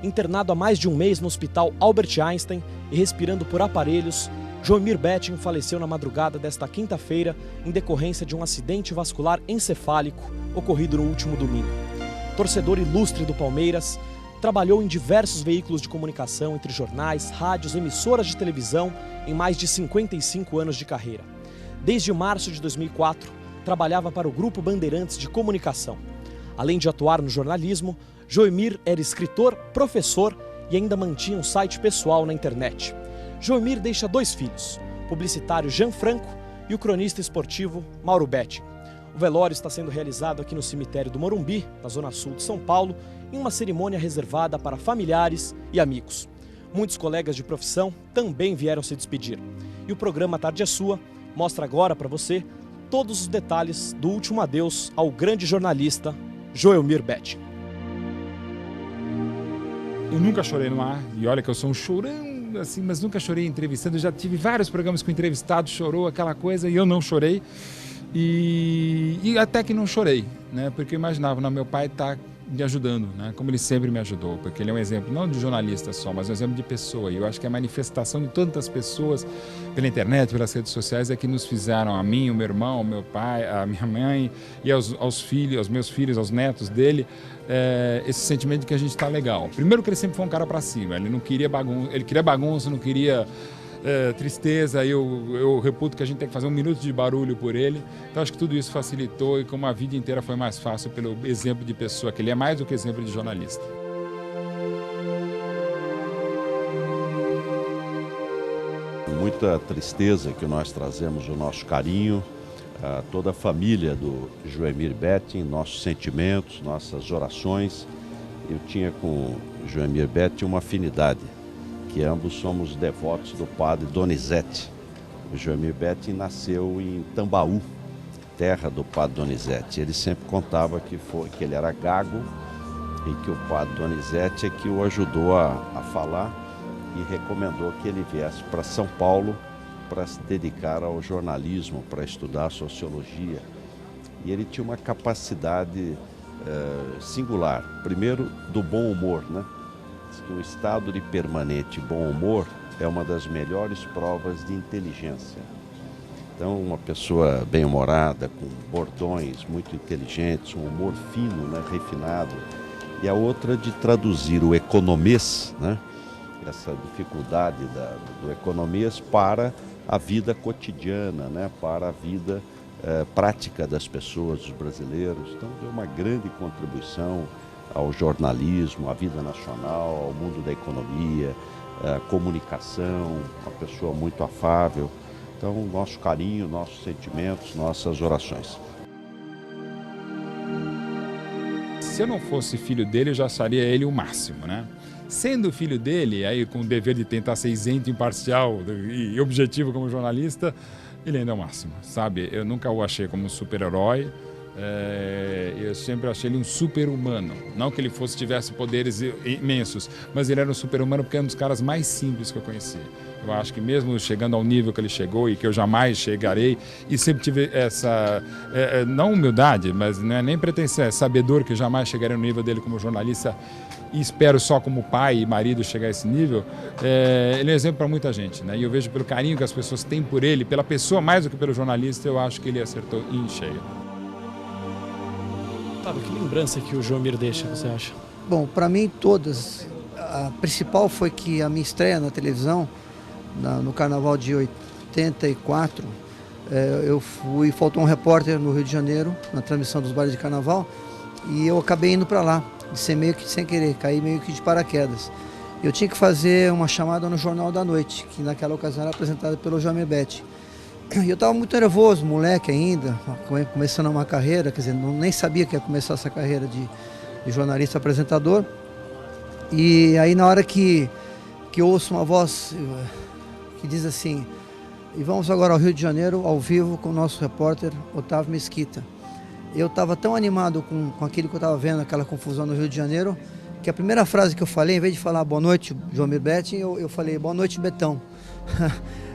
Internado há mais de um mês no Hospital Albert Einstein e respirando por aparelhos, Joemir Betting faleceu na madrugada desta quinta-feira em decorrência de um acidente vascular encefálico ocorrido no último domingo. Torcedor ilustre do Palmeiras, trabalhou em diversos veículos de comunicação, entre jornais, rádios, emissoras de televisão, em mais de 55 anos de carreira. Desde março de 2004, trabalhava para o Grupo Bandeirantes de Comunicação. Além de atuar no jornalismo, Joemir era escritor, professor e ainda mantinha um site pessoal na internet. Joemir deixa 2 filhos, o publicitário Jean Franco e o cronista esportivo Mauro Betting. O velório está sendo realizado aqui no cemitério do Morumbi, na zona sul de São Paulo, em uma cerimônia reservada para familiares e amigos. Muitos colegas de profissão também vieram se despedir. E o programa Tarde é Sua mostra agora para você todos os detalhes do último adeus ao grande jornalista Joemir Betting. Eu nunca chorei no ar, e olha que eu sou um chorão, assim, mas nunca chorei entrevistando. Eu já tive vários programas com entrevistado, chorou aquela coisa, e eu não chorei. E até que não chorei, né? Porque eu imaginava, não, meu pai está me ajudando, né? Como ele sempre me ajudou, porque ele é um exemplo não de jornalista só, mas um exemplo de pessoa. E eu acho que a manifestação de tantas pessoas pela internet, pelas redes sociais, é que nos fizeram, a mim, o meu irmão, ao meu pai, a minha mãe e aos filhos, aos meus filhos, aos netos dele, esse sentimento de que a gente está legal. Primeiro que ele sempre foi um cara para cima, ele não queria bagunça, ele queria bagunça, não queria tristeza. Eu reputo que a gente tem que fazer um minuto de barulho por ele. Então acho que tudo isso facilitou, e como a vida inteira foi mais fácil pelo exemplo de pessoa que ele é, mais do que exemplo de jornalista. Muita tristeza que nós trazemos o nosso carinho a toda a família do Joemir Betting, nossos sentimentos, nossas orações. Eu tinha com o Joemir Betting uma afinidade, que ambos somos devotos do padre Donizete. O Joemir Betting nasceu em Tambaú, terra do padre Donizete. Ele sempre contava que ele era gago e que o padre Donizete é que o ajudou a falar e recomendou que ele viesse para São Paulo para se dedicar ao jornalismo, para estudar sociologia. E ele tinha uma capacidade singular, primeiro do bom humor, né? Que o estado de permanente bom humor é uma das melhores provas de inteligência. Então, uma pessoa bem-humorada, com bordões muito inteligentes, um humor fino, né, refinado. E a outra de traduzir o economês, né, essa dificuldade do economês para a vida cotidiana, né, para a vida prática das pessoas, dos brasileiros. Então, deu uma grande contribuição ao jornalismo, à vida nacional, ao mundo da economia, comunicação, uma pessoa muito afável. Então, nosso carinho, nossos sentimentos, nossas orações. Se eu não fosse filho dele, eu já acharia ele o máximo, né? Sendo filho dele, aí com o dever de tentar ser isento, imparcial e objetivo como jornalista, ele ainda é o máximo, sabe? Eu nunca o achei como um super-herói. Eu sempre achei ele um super-humano. Não que ele tivesse poderes imensos, mas ele era um super-humano porque é um dos caras mais simples que eu conheci. Eu acho que mesmo chegando ao nível que ele chegou e que eu jamais chegarei, e sempre tive essa, não humildade, mas não é nem pretensão, é sabedor que eu jamais chegarei no nível dele como jornalista, e espero só como pai e marido chegar a esse nível. Ele é um exemplo para muita gente, né? E eu vejo pelo carinho que as pessoas têm por ele, pela pessoa mais do que pelo jornalista, eu acho que ele acertou em cheio. Otávio, que lembrança que o Joemir deixa, você acha? Bom, para mim todas. A principal foi que a minha estreia na televisão, no Carnaval de 84, faltou um repórter no Rio de Janeiro, na transmissão dos bailes de Carnaval, e eu acabei indo para lá, meio que sem querer, caí meio que de paraquedas. Eu tinha que fazer uma chamada no Jornal da Noite, que naquela ocasião era apresentada pelo Joemir Betting. E eu estava muito nervoso, moleque ainda, começando uma carreira, quer dizer, nem sabia que ia começar essa carreira de jornalista apresentador. E aí na hora que eu ouço uma voz que diz assim: e vamos agora ao Rio de Janeiro, ao vivo, com o nosso repórter Otávio Mesquita. Eu estava tão animado com aquilo que eu estava vendo, aquela confusão no Rio de Janeiro, que a primeira frase que eu falei, em vez de falar boa noite, Joemir Betting, eu falei boa noite, Betão.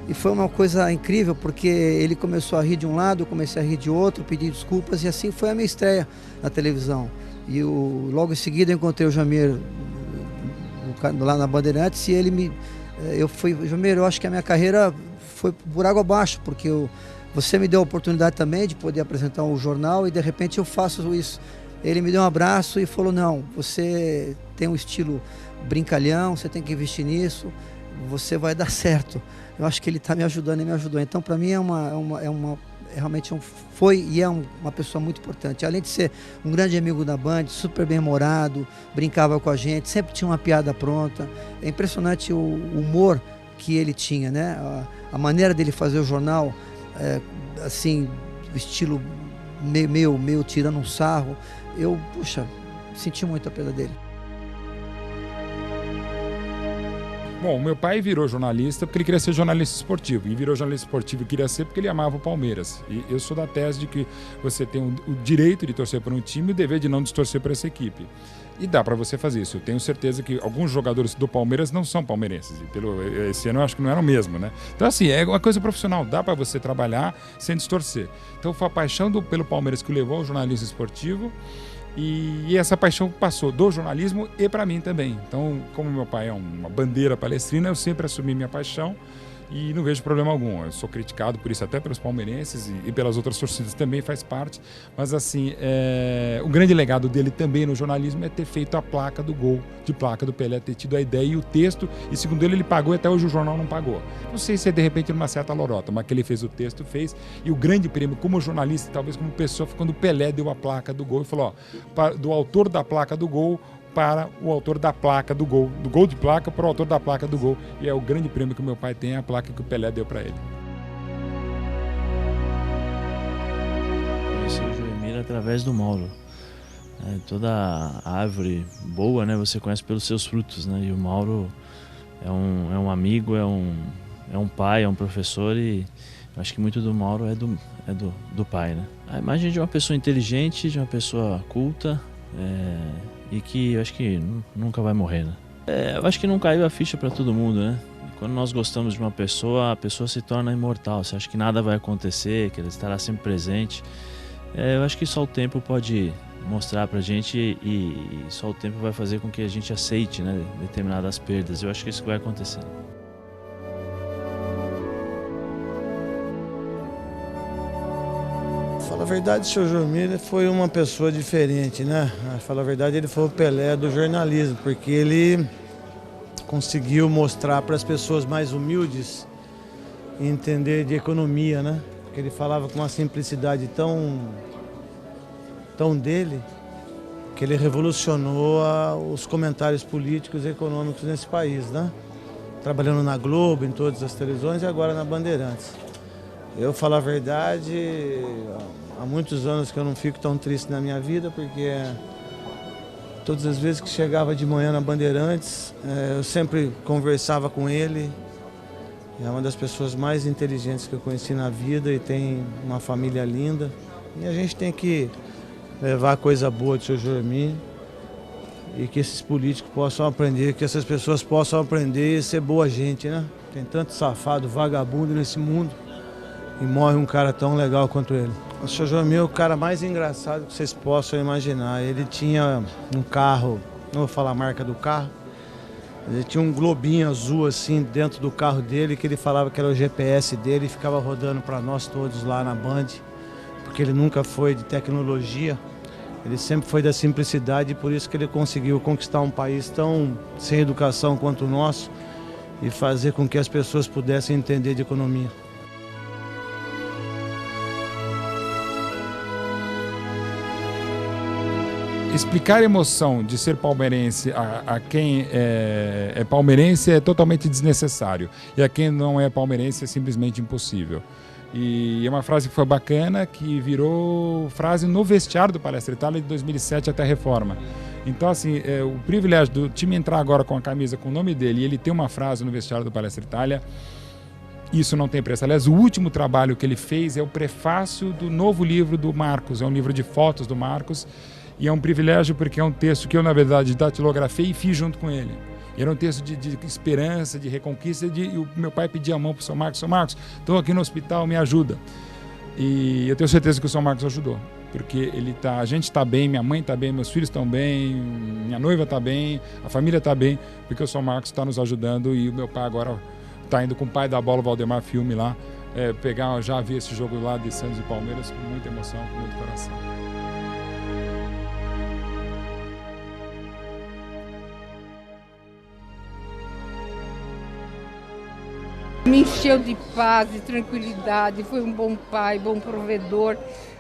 E foi uma coisa incrível, porque ele começou a rir de um lado, eu comecei a rir de outro, pedi desculpas, e assim foi a minha estreia na televisão. E logo em seguida eu encontrei o Joemir lá na Bandeirantes, e ele Jomir, eu acho que a minha carreira foi por água abaixo, porque você me deu a oportunidade também de poder apresentar um jornal e de repente eu faço isso. Ele me deu um abraço e falou, não, você tem um estilo brincalhão, você tem que investir nisso, você vai dar certo. Eu acho que ele está me ajudando e me ajudou. Então, para mim, foi e é uma pessoa muito importante. Além de ser um grande amigo da Band, super bem-humorado, brincava com a gente, sempre tinha uma piada pronta. É impressionante o humor que ele tinha, né? A maneira dele fazer o jornal, assim, estilo meio tirando um sarro. Eu, puxa, senti muito a perda dele. Bom, meu pai virou jornalista porque ele queria ser jornalista esportivo. E virou jornalista esportivo e queria ser porque ele amava o Palmeiras. E eu sou da tese de que você tem o direito de torcer por um time e o dever de não destorcer por essa equipe. E dá para você fazer isso. Eu tenho certeza que alguns jogadores do Palmeiras não são palmeirenses. Esse ano eu acho que não era o mesmo, né? Então, assim, é uma coisa profissional. Dá para você trabalhar sem distorcer. Então, foi a paixão pelo Palmeiras que o levou ao jornalismo esportivo. E essa paixão passou do jornalismo e para mim também. Então, como meu pai é uma bandeira palestrina, eu sempre assumi minha paixão e não vejo problema algum. Eu sou criticado por isso até pelos palmeirenses e pelas outras torcidas também faz parte. Mas assim, o grande legado dele também no jornalismo é ter feito a placa do gol, de placa do Pelé, ter tido a ideia e o texto. E segundo ele pagou e até hoje o jornal não pagou. Não sei se é de repente numa certa lorota, mas que ele fez o texto, fez. E o grande prêmio como jornalista, talvez como pessoa, foi quando o Pelé deu a placa do gol e falou, do autor da placa do gol para o autor da placa do gol de placa para o autor da placa do gol. E é o grande prêmio que o meu pai tem, é a placa que o Pelé deu para ele. Conheci o Joemir através do Mauro. Toda árvore boa, né, você conhece pelos seus frutos, né? E o Mauro é um amigo, é um pai, é um professor, e eu acho que muito do Mauro é do pai, né? A imagem de uma pessoa inteligente, de uma pessoa culta, e que eu acho que nunca vai morrer, né? Eu acho que não caiu a ficha para todo mundo, né? Quando nós gostamos de uma pessoa, a pessoa se torna imortal. Você acha que nada vai acontecer, que ela estará sempre presente. Eu acho que só o tempo pode mostrar pra gente e só o tempo vai fazer com que a gente aceite, né, determinadas perdas. Eu acho que isso vai acontecer. Fala a verdade, o Sr. Joemir foi uma pessoa diferente, né? Fala a verdade, ele foi o Pelé do jornalismo, porque ele conseguiu mostrar para as pessoas mais humildes entender de economia, né? Porque ele falava com uma simplicidade tão dele, que ele revolucionou os comentários políticos e econômicos nesse país, né? Trabalhando na Globo, em todas as televisões e agora na Bandeirantes. Eu falo a verdade, há muitos anos que eu não fico tão triste na minha vida, porque todas as vezes que chegava de manhã na Bandeirantes, eu sempre conversava com ele. É uma das pessoas mais inteligentes que eu conheci na vida e tem uma família linda. E a gente tem que levar coisa boa do Sr. Joemir e que esses políticos possam aprender, que essas pessoas possam aprender a ser boa gente, né? Tem tanto safado, vagabundo nesse mundo. E morre um cara tão legal quanto ele. O Sr. Joemir é o cara mais engraçado que vocês possam imaginar. Ele tinha um carro, não vou falar a marca do carro, ele tinha um globinho azul assim dentro do carro dele, que ele falava que era o GPS dele e ficava rodando para nós todos lá na Band, porque ele nunca foi de tecnologia, ele sempre foi da simplicidade e por isso que ele conseguiu conquistar um país tão sem educação quanto o nosso e fazer com que as pessoas pudessem entender de economia. Explicar a emoção de ser palmeirense a quem é palmeirense é totalmente desnecessário. E a quem não é palmeirense é simplesmente impossível. E é uma frase que foi bacana, que virou frase no vestiário do Palestra Itália de 2007 até a reforma. Então, assim, o privilégio do time entrar agora com a camisa com o nome dele e ele ter uma frase no vestiário do Palestra Itália, isso não tem preço. Aliás, o último trabalho que ele fez é o prefácio do novo livro do Marcos. É um livro de fotos do Marcos. E é um privilégio porque é um texto que eu, na verdade, datilografei e fiz junto com ele. E era um texto de esperança, de reconquista. E o meu pai pedia a mão para o Sr. Marcos. Sr. Marcos, estou aqui no hospital, me ajuda. E eu tenho certeza que o Sr. Marcos ajudou. porque a gente está bem, minha mãe está bem, meus filhos estão bem, minha noiva está bem, a família está bem, porque o São Marcos está nos ajudando e o meu pai agora está indo com o pai da bola, o Valdemar Filme lá, já vi esse jogo lá de Santos e Palmeiras com muita emoção, com muito coração. Me encheu de paz e tranquilidade, foi um bom pai, bom provedor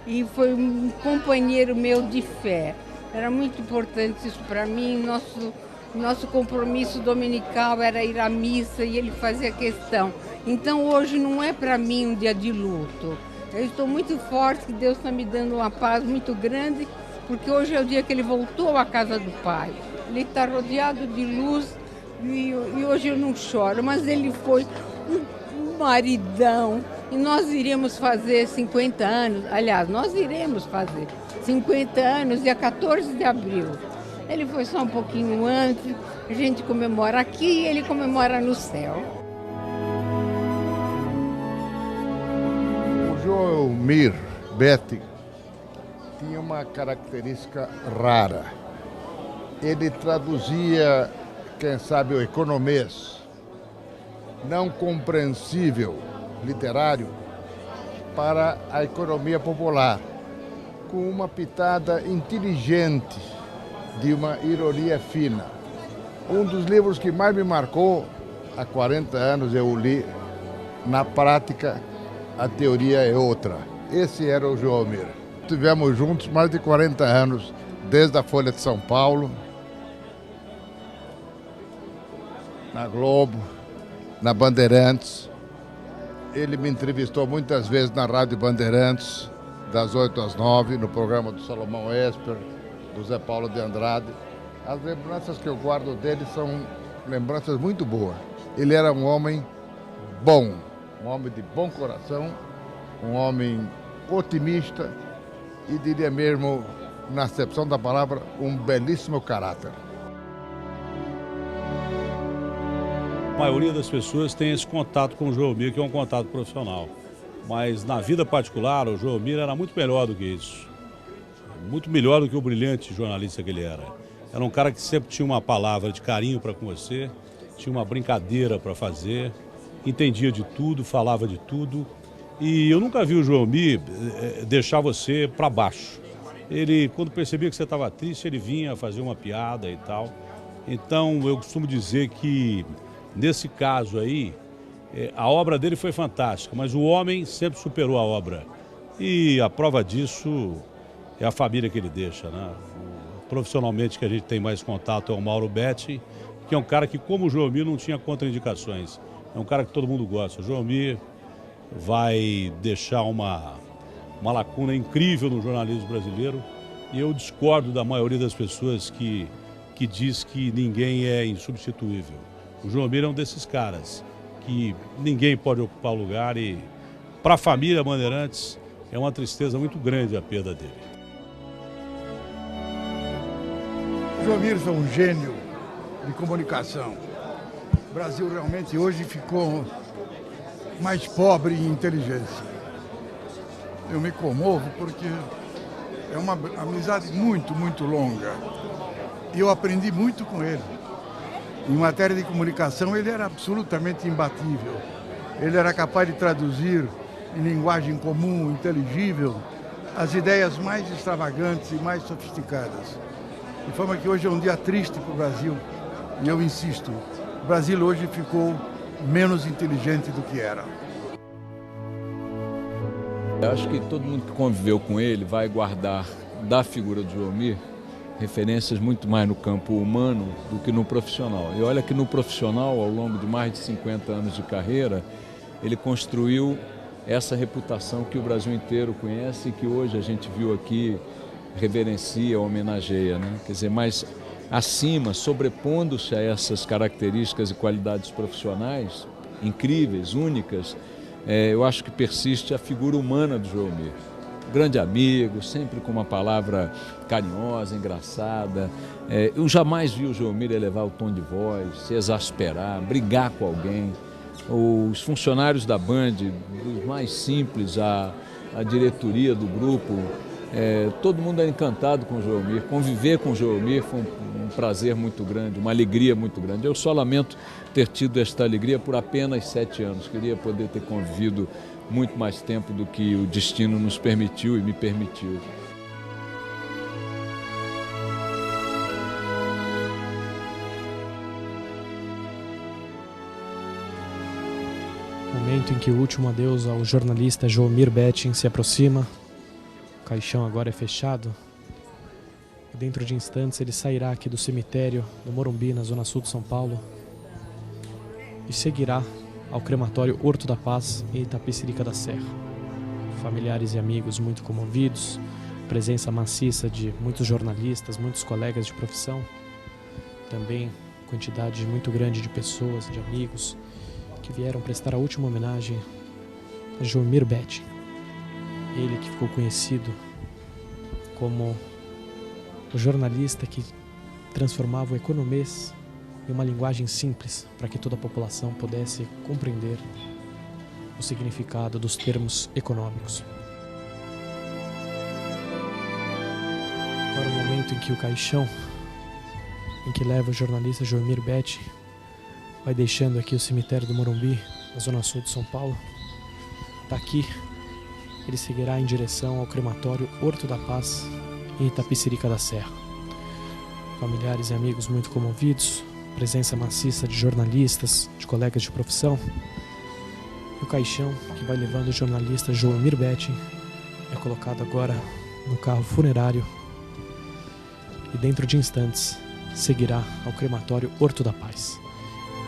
e foi um companheiro meu de fé. Era muito importante isso para mim, nosso compromisso dominical era ir à missa e ele fazia questão. Então hoje não é para mim um dia de luto. Eu estou muito forte que Deus está me dando uma paz muito grande, porque hoje é o dia que ele voltou à casa do Pai. Ele está rodeado de luz e hoje eu não choro, mas ele foi um maridão. E nós iremos fazer 50 anos, aliás, nós iremos fazer 50 anos dia 14 de abril. Ele foi só um pouquinho antes, a gente comemora aqui e ele comemora no céu. O Joelmir Betting tinha uma característica rara. Ele traduzia, quem sabe, o economês não compreensível, literário, para a economia popular, com uma pitada inteligente, de uma ironia fina. Um dos livros que mais me marcou, há 40 anos eu o li, na prática a teoria é outra. Esse era o Joelmir. Tivemos juntos mais de 40 anos, desde a Folha de São Paulo, na Globo, na Bandeirantes. Ele me entrevistou muitas vezes na Rádio Bandeirantes, das 8 às 9, no programa do Salomão Esper, do Zé Paulo de Andrade. As lembranças que eu guardo dele são lembranças muito boas. Ele era um homem bom, um homem de bom coração, um homem otimista e diria mesmo, na acepção da palavra, um belíssimo caráter. A maioria das pessoas tem esse contato com o Joelmir, que é um contato profissional. Mas na vida particular, o Joelmir era muito melhor do que isso. Muito melhor do que o brilhante jornalista que ele era. Era um cara que sempre tinha uma palavra de carinho para com você, tinha uma brincadeira para fazer, entendia de tudo, falava de tudo. E eu nunca vi o Joelmir deixar você para baixo. Ele, quando percebia que você estava triste, ele vinha fazer uma piada e tal. Então, eu costumo dizer que, nesse caso aí, a obra dele foi fantástica, mas o homem sempre superou a obra. E a prova disso é a família que ele deixa, né? Profissionalmente, que a gente tem mais contato é o Mauro Betti, que é um cara que, como o Joelmir, não tinha contraindicações. É um cara que todo mundo gosta. O Joelmir vai deixar uma lacuna incrível no jornalismo brasileiro e eu discordo da maioria das pessoas que diz que ninguém é insubstituível. O Joelmir é um desses caras que ninguém pode ocupar o lugar e, para a família Bandeirantes, é uma tristeza muito grande a perda dele. O Joelmir foi um gênio de comunicação. O Brasil realmente hoje ficou mais pobre em inteligência. Eu me comovo porque é uma amizade muito, muito longa. E eu aprendi muito com ele. Em matéria de comunicação, ele era absolutamente imbatível. Ele era capaz de traduzir em linguagem comum, inteligível, as ideias mais extravagantes e mais sofisticadas. De forma que hoje é um dia triste para o Brasil. E eu insisto, o Brasil hoje ficou menos inteligente do que era. Eu acho que todo mundo que conviveu com ele vai guardar da figura do Joelmir referências muito mais no campo humano do que no profissional. E olha que no profissional, ao longo de mais de 50 anos de carreira, ele construiu essa reputação que o Brasil inteiro conhece e que hoje a gente viu aqui, reverencia, homenageia, né? Quer dizer, mas acima, sobrepondo-se a essas características e qualidades profissionais incríveis, únicas, eu acho que persiste a figura humana do Joelmir. Grande amigo, sempre com uma palavra carinhosa, engraçada. Eu jamais vi o Joelmir elevar o tom de voz, se exasperar, brigar com alguém. Os funcionários da Band, dos mais simples à diretoria do grupo, Todo mundo é encantado com o Joelmir. Conviver com o Joelmir foi um prazer muito grande, uma alegria muito grande. Eu só lamento ter tido esta alegria por apenas 7 anos. Queria poder ter convivido muito mais tempo do que o destino nos permitiu e me permitiu. Momento em que o último adeus ao jornalista Joelmir Betting se aproxima. O caixão agora é fechado. E dentro de instantes ele sairá aqui do cemitério do Morumbi, na zona sul de São Paulo, e seguirá ao crematório Horto da Paz, em Itapecerica da Serra. Familiares e amigos muito comovidos, presença maciça de muitos jornalistas, muitos colegas de profissão, também quantidade muito grande de pessoas, de amigos, que vieram prestar a última homenagem a Joelmir Betting. Ele que ficou conhecido como o jornalista que transformava o economês em uma linguagem simples para que toda a população pudesse compreender o significado dos termos econômicos. Agora o momento em que o caixão em que leva o jornalista Joelmir Betting vai deixando aqui o cemitério do Morumbi, na zona sul de São Paulo. Daqui ele seguirá em direção ao crematório Horto da Paz, em Itapecerica da Serra. Familiares e amigos muito comovidos, presença maciça de jornalistas, de colegas de profissão. E o caixão que vai levando o jornalista Joelmir Betting é colocado agora no carro funerário e dentro de instantes seguirá ao crematório Horto da Paz.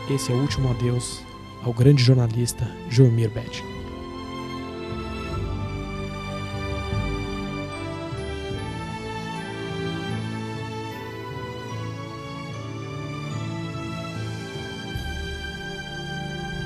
Esse é o último adeus ao grande jornalista Joelmir Betting.